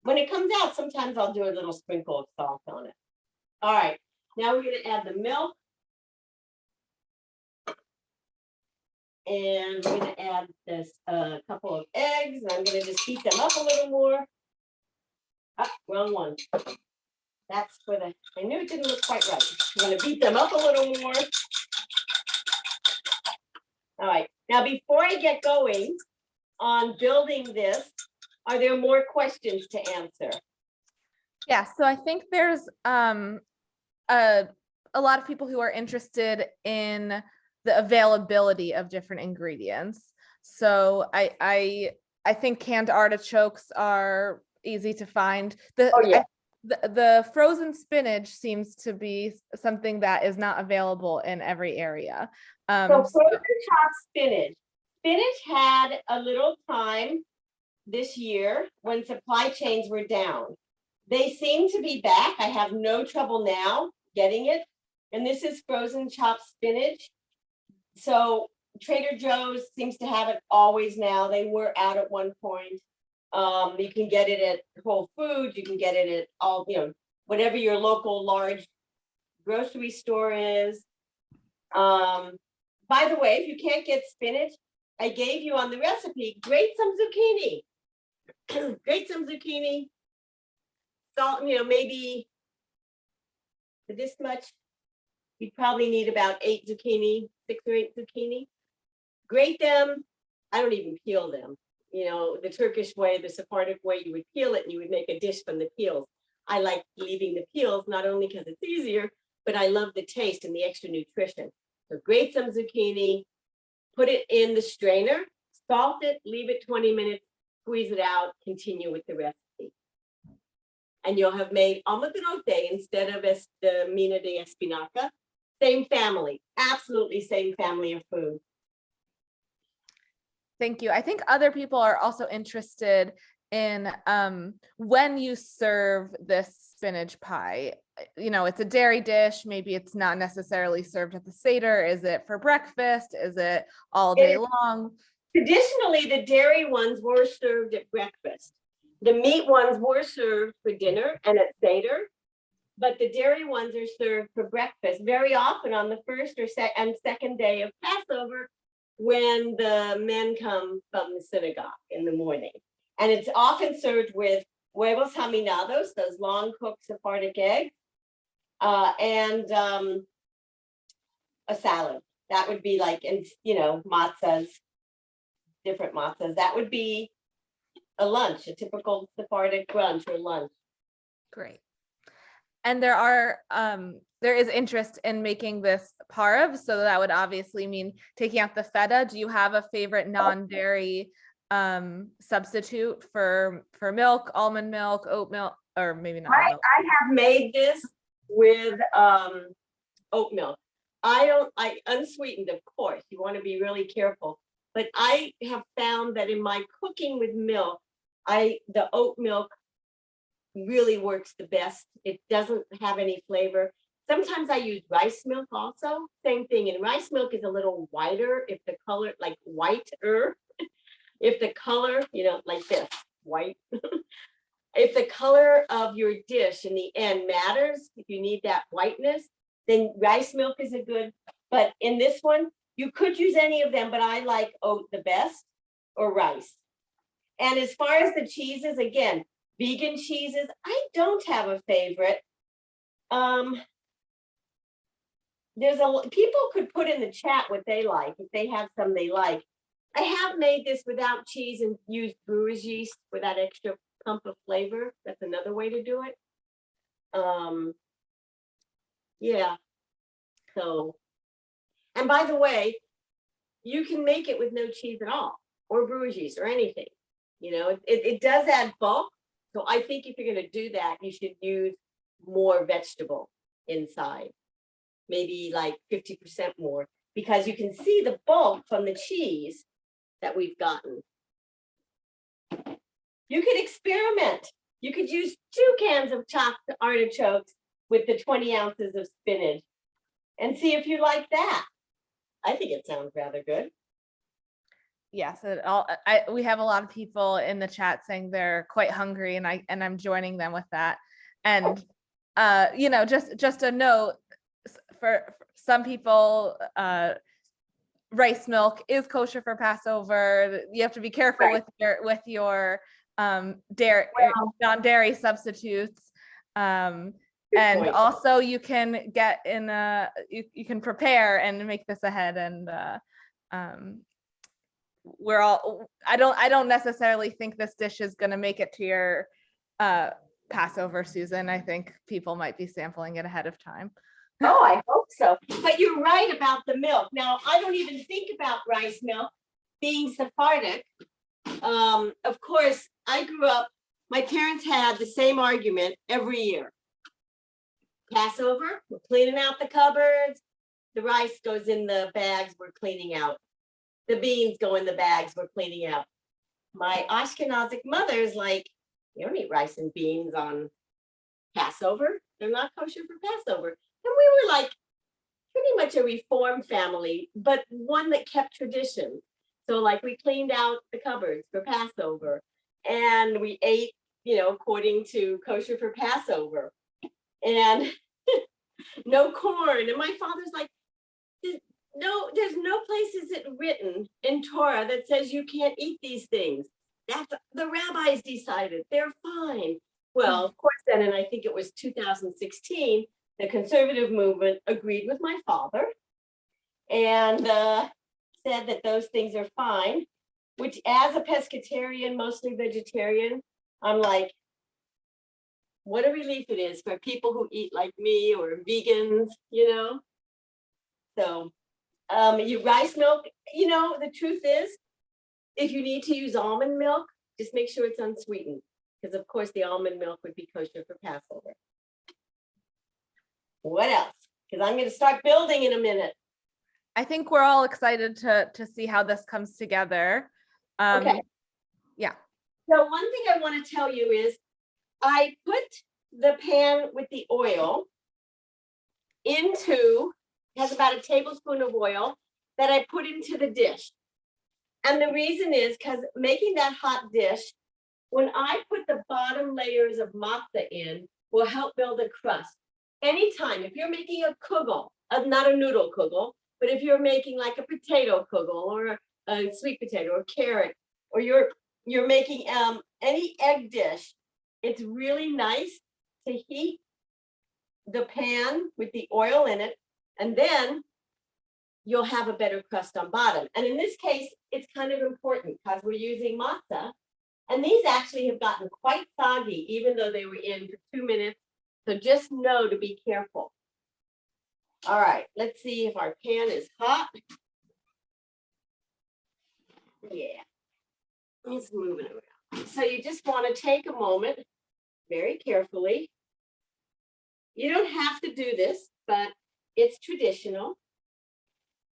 when it comes out, sometimes I'll do a little sprinkle of salt on it. All right, now we're gonna add the milk. And we're gonna add this couple of eggs, and I'm gonna just beat them up a little more. Ah, wrong one. That's for the, I knew it didn't look quite right. I'm gonna beat them up a little more. All right, now before I get going on building this, are there more questions to answer? Yeah, so I think there's a lot of people who are interested in the availability of different ingredients. So I think canned artichokes are easy to find. The frozen spinach seems to be something that is not available in every area. So frozen chopped spinach. Spinach had a little time this year when supply chains were down. They seem to be back. I have no trouble now getting it. And this is frozen chopped spinach. So Trader Joe's seems to have it always now. They were out at one point. You can get it at Whole Foods. You can get it at all, whatever your local large grocery store is. By the way, if you can't get spinach, I gave you on the recipe, grate some zucchini. Grate some zucchini. Salt, maybe this much. You probably need about 8 zucchini, 6 or 8 zucchini. Grate them. I don't even peel them. The Turkish way, the Sephardic way, you would peel it and you would make a dish from the peels. I like leaving the peels, not only because it's easier, but I love the taste and the extra nutrition. So grate some zucchini, put it in the strainer, salt it, leave it 20 minutes, squeeze it out, continue with the recipe. And you'll have made omegrote instead of the mina de espinaca. Same family, absolutely same family of food. Thank you. I think other people are also interested in when you serve this spinach pie. It's a dairy dish. Maybe it's not necessarily served at the Seder. Is it for breakfast? Is it all day long? Traditionally, the dairy ones were served at breakfast. The meat ones were served for dinner and at Seder, but the dairy ones are served for breakfast very often on the first or second day of Passover, when the men come from the synagogue in the morning. And it's often served with huevos haminados, those long cooked Sephardic eggs, and a salad. That would be like, matzahs, different matzahs. That would be a lunch, a typical Sephardic brunch or lunch. Great. And there is interest in making this parve, so that would obviously mean taking out the feta. Do you have a favorite non-dairy substitute for milk, almond milk, oat milk, or maybe not? I have made this with oat milk. I unsweetened, of course. You want to be really careful. But I have found that in my cooking with milk, The oat milk really works the best. It doesn't have any flavor. Sometimes I use rice milk also, same thing. And rice milk is a little whiter if the color, like whiter, if the color, like this, white. If the color of your dish in the end matters, if you need that whiteness, then rice milk is a good, but in this one, you could use any of them, but I like oat the best or rice. And as far as the cheeses, again, vegan cheeses, I don't have a favorite. People could put in the chat what they like, if they have some they like. I have made this without cheese and used brewer's yeast for that extra pump of flavor. That's another way to do it. Yeah. So, and by the way, you can make it with no cheese at all, or brewer's yeast, or anything. It does add bulk. So I think if you're going to do that, you should use more vegetable inside, maybe like 50% more, because you can see the bulk from the cheese that we've gotten. You could experiment. You could use 2 cans of chopped artichokes with the 20 ounces of spinach and see if you like that. I think it sounds rather good. Yes, we have a lot of people in the chat saying they're quite hungry, and I'm joining them with that. And just a note for some people, rice milk is kosher for Passover. You have to be careful with your dairy, non-dairy substitutes. And also you can get in you can prepare and make this ahead, and I don't necessarily think this dish is going to make it to your Passover, Susan. I think people might be sampling it ahead of time. Oh, I hope so. But you're right about the milk. Now, I don't even think about rice milk being Sephardic. Of course, I grew up, my parents had the same argument every year. Passover, we're cleaning out the cupboards. The rice goes in the bags we're cleaning out. The beans go in the bags we're cleaning out. My Ashkenazic mother's like, you don't eat rice and beans on Passover. They're not kosher for Passover. And we were like pretty much a reform family, but one that kept tradition. So like we cleaned out the cupboards for Passover, and we ate, according to kosher for Passover, and no corn. And my father's like, no, there's no place is it written in Torah that says you can't eat these things. That's the rabbis decided, they're fine. Well, of course, then, and I think it was 2016, the conservative movement agreed with my father and said that those things are fine, which as a pescatarian, mostly vegetarian, I'm like, what a relief it is for people who eat like me or vegans, So your rice milk, the truth is, if you need to use almond milk, just make sure it's unsweetened, because of course the almond milk would be kosher for Passover. What else? Because I'm going to start building in a minute. I think we're all excited to see how this comes together. Okay. Yeah. So one thing I want to tell you is I put the pan with the oil has about a tablespoon of oil that I put into the dish. And the reason is because making that hot dish, when I put the bottom layers of matzah in, will help build a crust. Anytime, if you're making a kugel, not a noodle kugel, but if you're making like a potato kugel or a sweet potato or carrot, or you're making any egg dish, it's really nice to heat the pan with the oil in it, and then you'll have a better crust on bottom. And in this case, it's kind of important because we're using matzah, and these actually have gotten quite soggy, even though they were in for 2 minutes. So just know to be careful. All right, let's see if our pan is hot. Yeah, it's moving around. So you just want to take a moment very carefully. You don't have to do this, but it's traditional.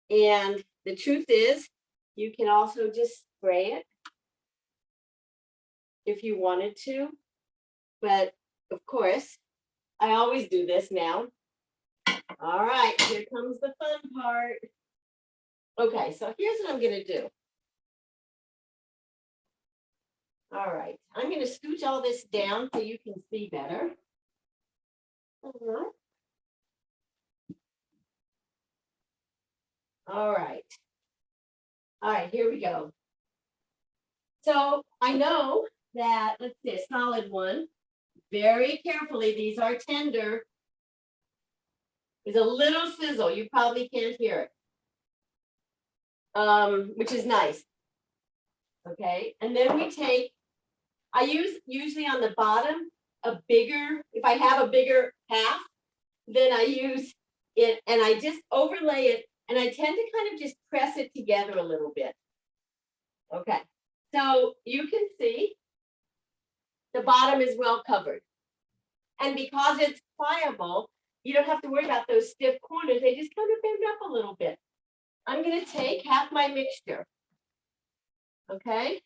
And the truth is, you can also just spray it. if you wanted to. But of course, I always do this now. All right, here comes the fun part. Okay, so here's what I'm gonna do. All right, I'm gonna scooch all this down so you can see better. All right. All right, here we go. So I know that, let's see, a solid one. Very carefully, these are tender. There's a little sizzle, you probably can't hear it. Which is nice. Okay, and then we take, I use usually on the bottom a bigger, if I have a bigger half, then I use it and I just overlay it, and I tend to kind of just press it together a little bit. Okay, so you can see the bottom is well covered. And because it's pliable, you don't have to worry about those stiff corners. They just kind of bend up a little bit. I'm going to take half my mixture. Okay,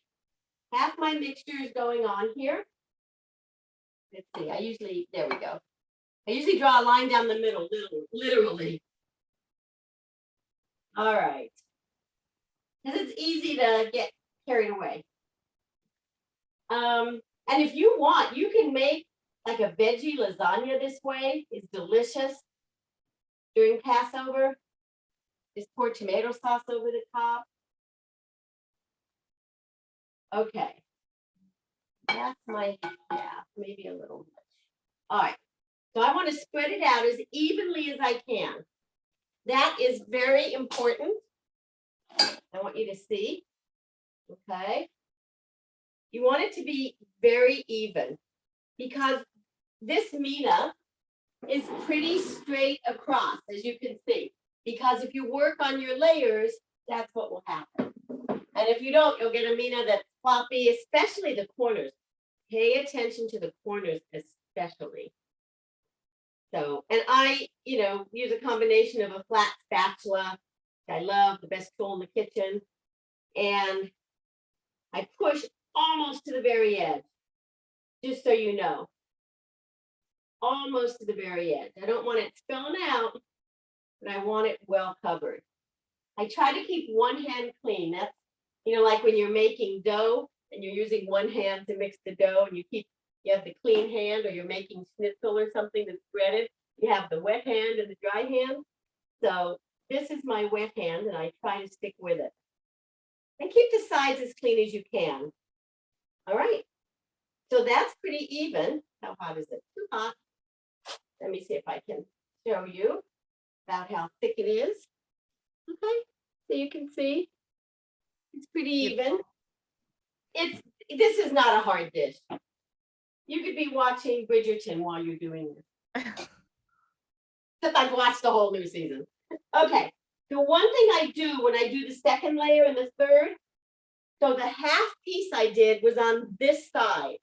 half my mixture is going on here. Let's see, there we go. I usually draw a line down the middle, literally. All right. Because it's easy to get carried away. And if you want, you can make like a veggie lasagna this way. It's delicious during Passover. Just pour tomato sauce over the top. Okay. That's my half, maybe a little much. All right. So I want to spread it out as evenly as I can. That is very important. I want you to see. Okay. You want it to be very even because this mina is pretty straight across, as you can see. Because if you work on your layers, that's what will happen. And if you don't, you'll get a mina that's floppy, especially the corners. Pay attention to the corners, especially. So, and I, use a combination of a flat spatula. I love, the best tool in the kitchen. And I push almost to the very edge, just so you know. Almost to the very edge. I don't want it spilling out, but I want it well covered. I try to keep one hand clean. That's, like when you're making dough and you're using one hand to mix the dough and you have the clean hand, or you're making schnitzel or something that's breaded, you have the wet hand and the dry hand. So this is my wet hand and I try to stick with it. And keep the sides as clean as you can. All right. So that's pretty even. How hot is it? Too hot. Let me see if I can show you about how thick it is. Okay. So you can see it's pretty even. This is not a hard dish. You could be watching Bridgerton while you're doing this. Except I've watched the whole new season. Okay. The one thing I do when I do the second layer and the third, so the half piece I did was on this side.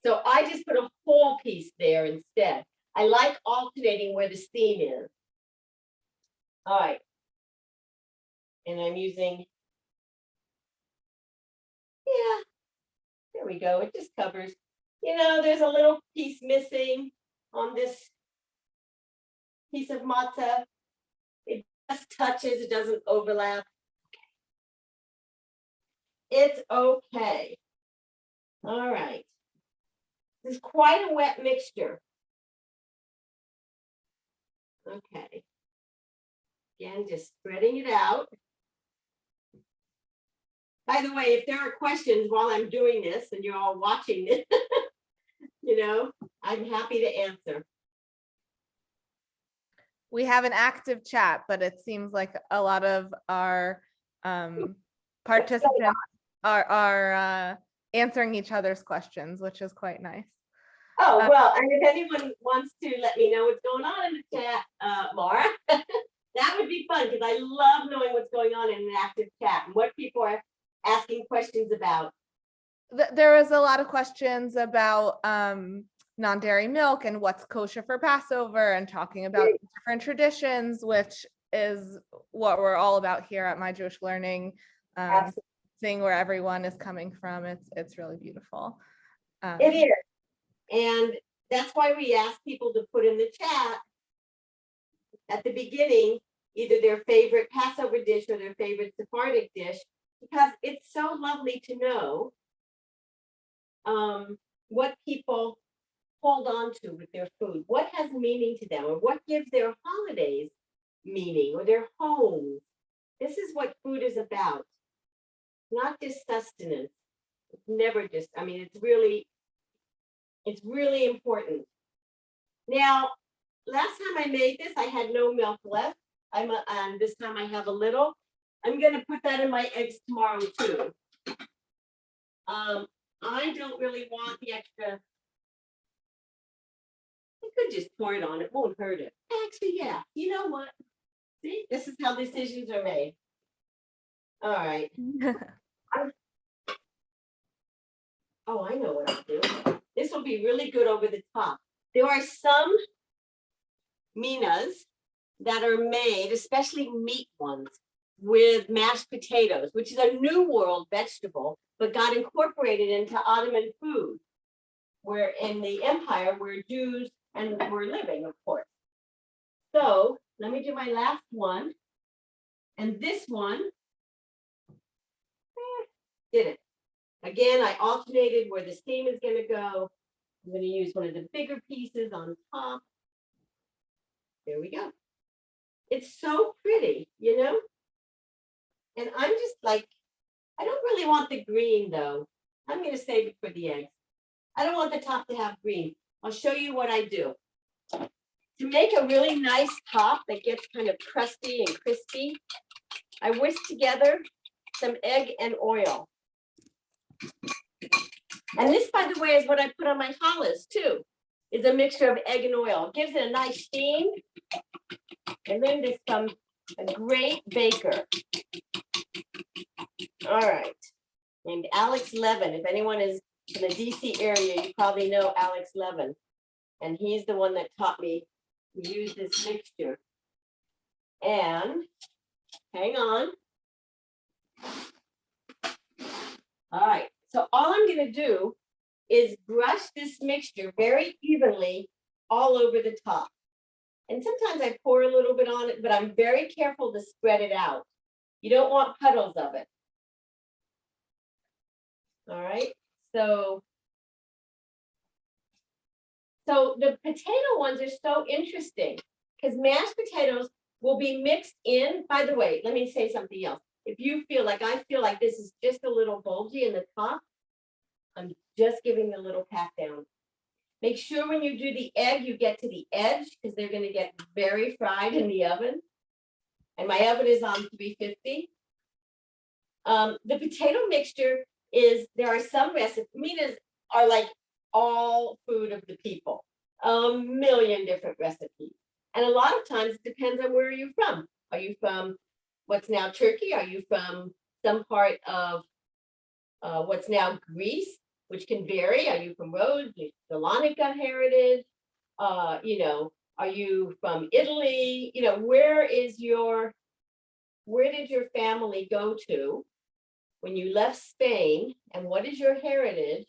So I just put a whole piece there instead. I like alternating where the steam is. All right. And I'm using, there we go. It just covers, there's a little piece missing on this piece of matzah. It just touches, it doesn't overlap. It's okay. All right. This is quite a wet mixture. Okay. Again, just spreading it out. By the way, if there are questions while I'm doing this and you're all watching it, I'm happy to answer. We have an active chat, but it seems like a lot of our participants are answering each other's questions, which is quite nice. Oh, well, and if anyone wants to let me know what's going on in the chat, Laura, that would be fun because I love knowing what's going on in an active chat and what people are asking questions about. There was a lot of questions about non-dairy milk and what's kosher for Passover and talking about different traditions, which is what we're all about here at My Jewish Learning. seeing where everyone is coming from. It's really beautiful. It is. And that's why we ask people to put in the chat at the beginning, either their favorite Passover dish or their favorite Sephardic dish, because it's so lovely to know what people hold on to with their food, what has meaning to them, or what gives their holidays meaning, or their homes. This is what food is about, not just sustenance. It's never just, I mean, it's really important. Now, last time I made this, I had no milk left. And this time I have a little. I'm gonna put that in my eggs tomorrow too. I don't really want the extra. I could just pour it on, it won't hurt it. Actually, yeah, you know what? See, this is how decisions are made. All right. Oh, I know what I'll do. This will be really good over the top. There are some minas that are made, especially meat ones, with mashed potatoes, which is a New World vegetable, but got incorporated into Ottoman food, where in the empire where Jews and were living, of course. So let me do my last one. And this one, did it. Again, I alternated where the steam is going to go. I'm going to use one of the bigger pieces on top. There we go. It's so pretty, you know? And I'm just like, I don't really want the green though. I'm going to save it for the eggs. I don't want the top to have green. I'll show you what I do. To make a really nice top that gets kind of crusty and crispy, I whisk together some egg and oil. And this, by the way, is what I put on my challahs too, is a mixture of egg and oil. It gives it a nice sheen. And then there's a great baker. All right, named Alex Levin. If anyone is in the DC area, you probably know Alex Levin. And he's the one that taught me to use this mixture. And hang on. All right, so all I'm going to do is brush this mixture very evenly all over the top. And sometimes I pour a little bit on it, but I'm very careful to spread it out. You don't want puddles of it. All right, so the potato ones are so interesting because mashed potatoes will be mixed in. By the way, let me say something else. If you feel like I feel like this is just a little bulgy in the top, I'm just giving a little pat down. Make sure when you do the egg, you get to the edge because they're going to get very fried in the oven. And my oven is on 350. The potato mixture is, there are some recipes, minas are like all food of the people, a million different recipes. And a lot of times it depends on where you're from. Are you from what's now Turkey? Are you from some part of what's now Greece, which can vary? Are you from Rhodes, Salonica heritage? You know, are you from Italy? You know, where did your family go to when you left Spain, and what is your heritage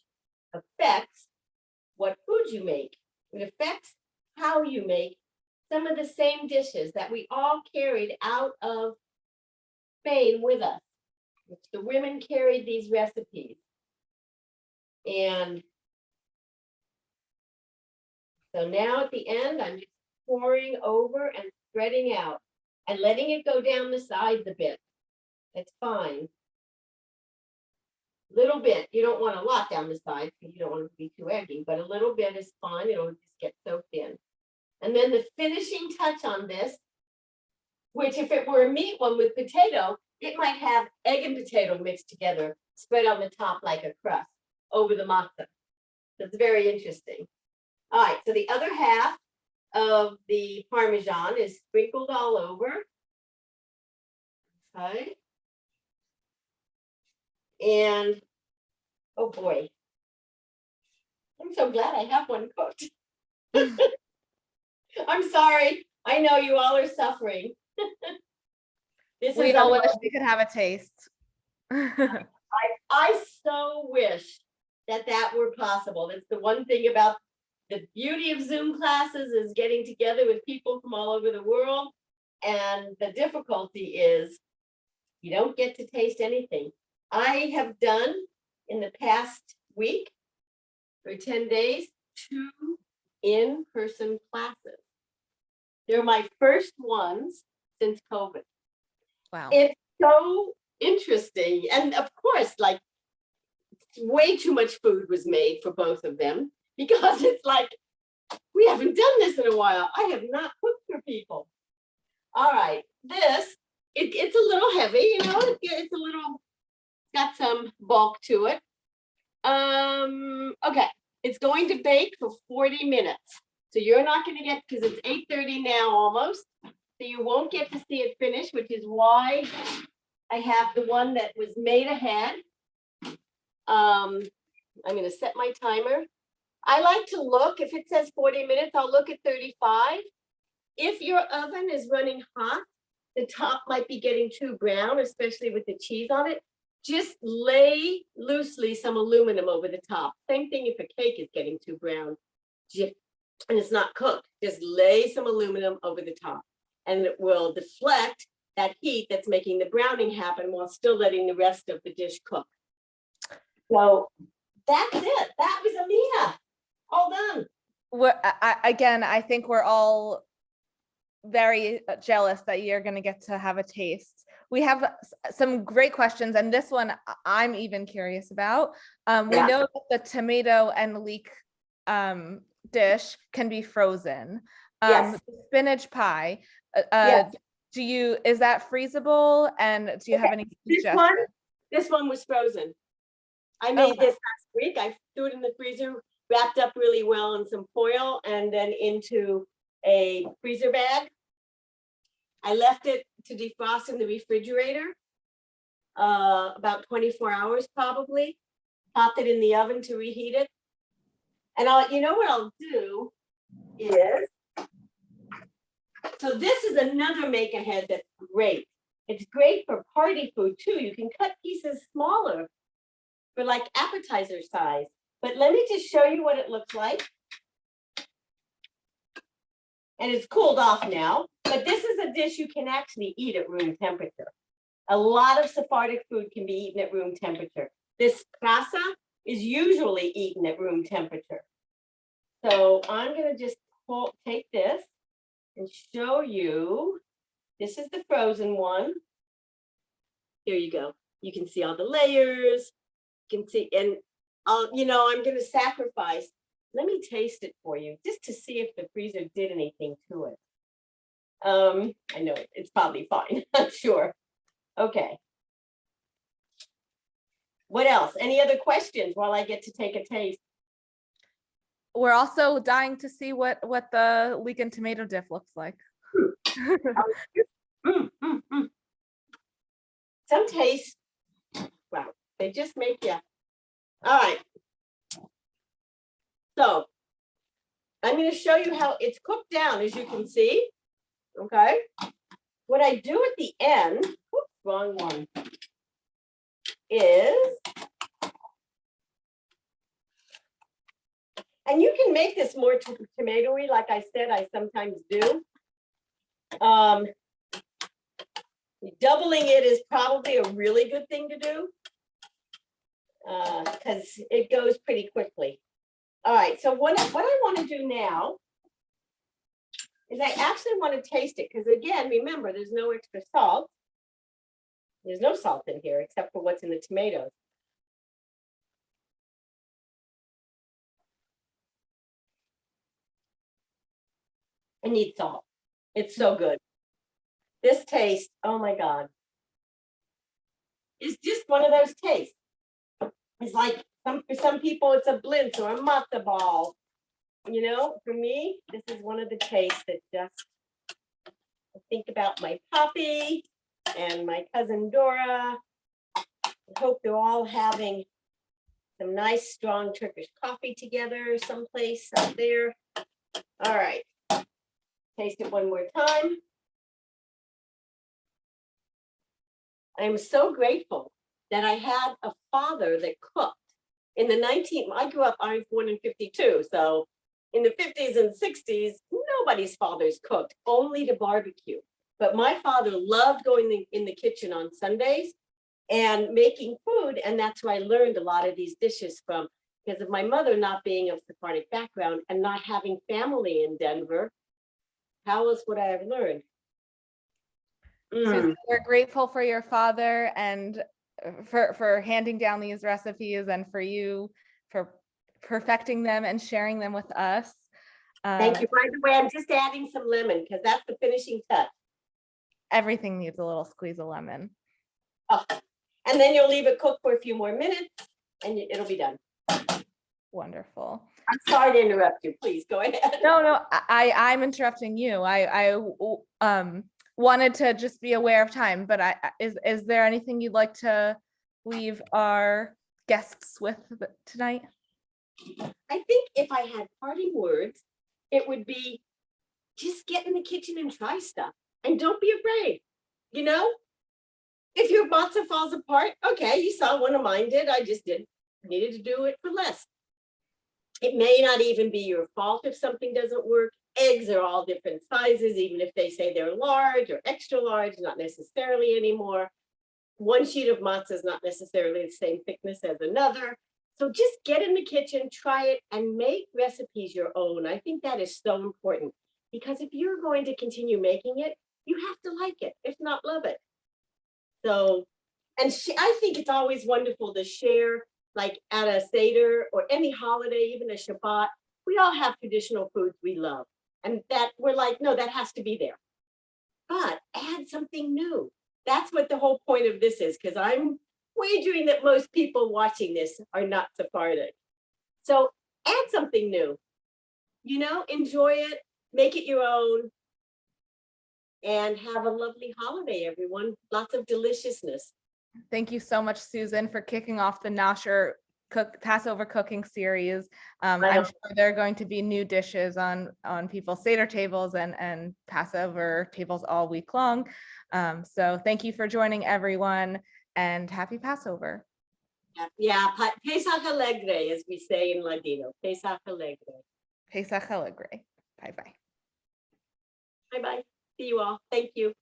affects what food you make. It affects how you make some of the same dishes that we all carried out of Spain with us. The women carried these recipes. And so now at the end, I'm just pouring over and spreading out and letting it go down the sides a bit. That's fine. Little bit, you don't want a lot down the sides because you don't want it to be too eggy, but a little bit is fine. It'll just get soaked in. And then the finishing touch on this, which if it were a meat one with potato, it might have egg and potato mixed together, spread on the top like a crust over the matzah. That's very interesting. All right, so the other half of the Parmesan is sprinkled all over. Okay. And, oh boy, I'm so glad I have one cooked. I'm sorry. I know you all are suffering. We all wish we could have a taste. I so wish that that were possible. That's the one thing about the beauty of Zoom classes is getting together with people from all over the world. And the difficulty is you don't get to taste anything. I have done in the past week for 10 days, 2 in-person classes. They're my first ones since COVID. Wow. It's so interesting. And of course, like way too much food was made for both of them because it's like, we haven't done this in a while. I have not cooked for people. All right, this, it's a little heavy, you know, it's a little, got some bulk to it. Okay, it's going to bake for 40 minutes. So you're not gonna get, because it's 8:30 now almost, so you won't get to see it finish, which is why I have the one that was made ahead. I'm gonna set my timer. I like to look, if it says 40 minutes, I'll look at 35. If your oven is running hot, the top might be getting too brown, especially with the cheese on it. Just lay loosely some aluminum over the top. Same thing if a cake is getting too brown and it's not cooked. Just lay some aluminum over the top and it will deflect that heat that's making the browning happen while still letting the rest of the dish cook. So that's it. That was Amina. All done. Again, I think we're all very jealous that you're going to get to have a taste. We have some great questions, and this one I'm even curious about. We know that the tomato and leek dish can be frozen. Yes. Spinach pie. Yes. Is that freezable? And do you have any suggestions? This one was frozen. I made this last week. I threw it in the freezer, wrapped up really well in some foil, and then into a freezer bag. I left it to defrost in the refrigerator, about 24 hours probably. Popped it in the oven to reheat it. And you know what I'll do is, so this is another make ahead that's great. It's great for party food too. You can cut pieces smaller for like appetizer size. But let me just show you what it looks like. And it's cooled off now, but this is a dish you can actually eat at room temperature. A lot of Sephardic food can be eaten at room temperature. This matzah is usually eaten at room temperature. So I'm gonna just take this and show you. This is the frozen one. Here you go. You can see all the layers. You can see, and I'm gonna sacrifice. Let me taste it for you just to see if the freezer did anything to it. I know it's probably fine, I'm sure. Okay. What else? Any other questions while I get to take a taste? We're also dying to see what the leek and tomato dip looks like. Some taste, wow, they just make you. All right. So I'm going to show you how it's cooked down, as you can see. Okay. What I do at the end, oops, wrong one, is, and you can make this more tomatoey, like I said, I sometimes do. Doubling it is probably a really good thing to do because it goes pretty quickly. All right, so what I want to do now is I actually want to taste it because, again, remember, there's no extra salt. There's no salt in here except for what's in the tomatoes. I need salt. It's so good. This taste, oh my God. It's just one of those tastes. It's like for some people, it's a blintz or a matzah ball. You know, for me, this is one of the tastes that just, I think about my puppy and my cousin Dora. I hope they're all having some nice, strong Turkish coffee together someplace out there. All right. Taste it one more time. I'm so grateful that I had a father that cooked in the I grew up, I was born in 52. So in the 50s and 60s, nobody's fathers cooked, only to barbecue. But my father loved going in the kitchen on Sundays and making food. And that's where I learned a lot of these dishes from, because of my mother not being of Sephardic background and not having family in Denver. How else would I have learned? Susan, we're grateful for your father and for handing down these recipes, and for you for perfecting them and sharing them with us. Thank you. By the way, I'm just adding some lemon because that's the finishing touch. Everything needs a little squeeze of lemon. Oh, and then you'll leave it cook for a few more minutes and it'll be done. Wonderful. I'm sorry to interrupt you. Please go ahead. No, I'm interrupting you. I wanted to just be aware of time, but is there anything you'd like to leave our guests with tonight? I think if I had parting words, it would be just get in the kitchen and try stuff and don't be afraid. You know, if your matzah falls apart, okay, you saw one of mine did. I just needed to do it for less. It may not even be your fault if something doesn't work. Eggs are all different sizes, even if they say they're large or extra large, not necessarily anymore. One sheet of matzah is not necessarily the same thickness as another. So just get in the kitchen, try it, and make recipes your own. I think that is so important, because if you're going to continue making it, you have to like it, if not love it. So, and I think it's always wonderful to share, like at a Seder or any holiday, even a Shabbat. We all have traditional foods we love, and that we're like, no, that has to be there. But add something new. That's what the whole point of this is, because I'm wagering that most people watching this are not Sephardic. So add something new, you know, enjoy it, make it your own, and have a lovely holiday, everyone. Lots of deliciousness. Thank you so much, Susan, for kicking off the Nasher Passover cooking series. I'm sure there are going to be new dishes on people's Seder tables and Passover tables all week long. So thank you for joining, everyone, and happy Passover. Yeah, Pesach Alegre, as we say in Ladino. Pesach Alegre. Pesach Alegre. Bye-bye. Bye-bye. See you all. Thank you.